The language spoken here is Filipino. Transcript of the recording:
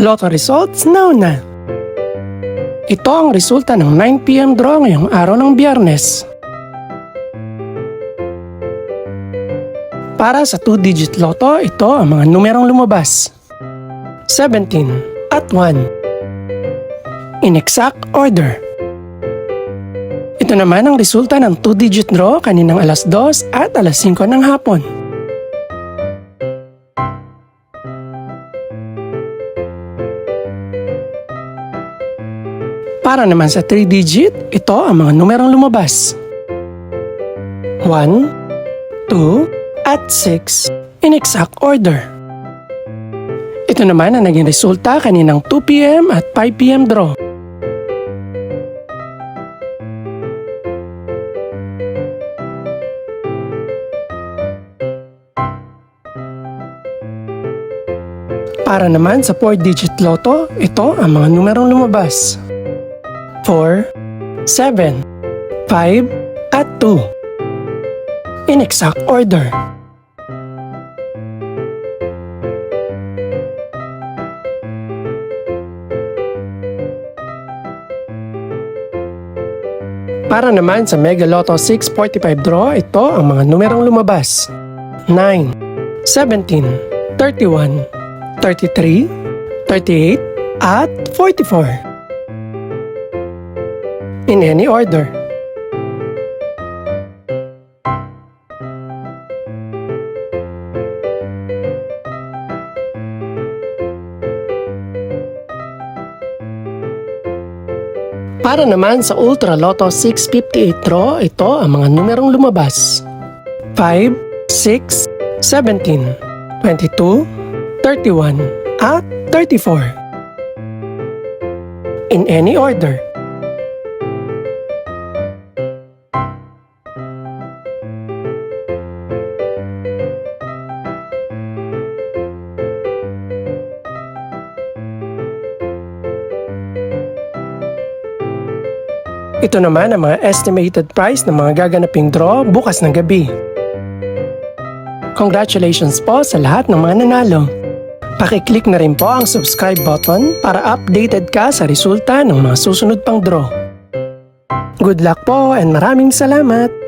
Lotto results now na. Ito ang resulta ng 9 PM draw ngayong araw ng Biyernes. Para sa 2-digit lotto, ito ang mga numerong lumabas. 17 at 1. In exact order. Ito naman ang resulta ng 2-digit draw kaninang alas 2 at alas 5 ng hapon. Para naman sa 3-digit, ito ang mga numerong lumabas. 1, 2, at 6 in exact order. Ito naman ang naging resulta kaninang 2 PM at 5 PM draw. Para naman sa 4-digit lotto, ito ang mga numerong lumabas. 4, 7, 5, at 2. In exact order. Para naman sa Mega Lotto 645 draw, ito ang mga numerong lumabas. 9, 17, 31, 33, 38, at 44. In any order. Para naman sa Ultra Lotto 658 draw, ito ang mga numerong lumabas. 5, 6, 17, 22, 31, at 34. In any order. Ito naman ang mga estimated price ng mga gaganaping draw bukas ng gabi. Congratulations po sa lahat ng mga nanalo. Pakiclick na rin po ang subscribe button para updated ka sa resulta ng mga susunod pang draw. Good luck po and maraming salamat!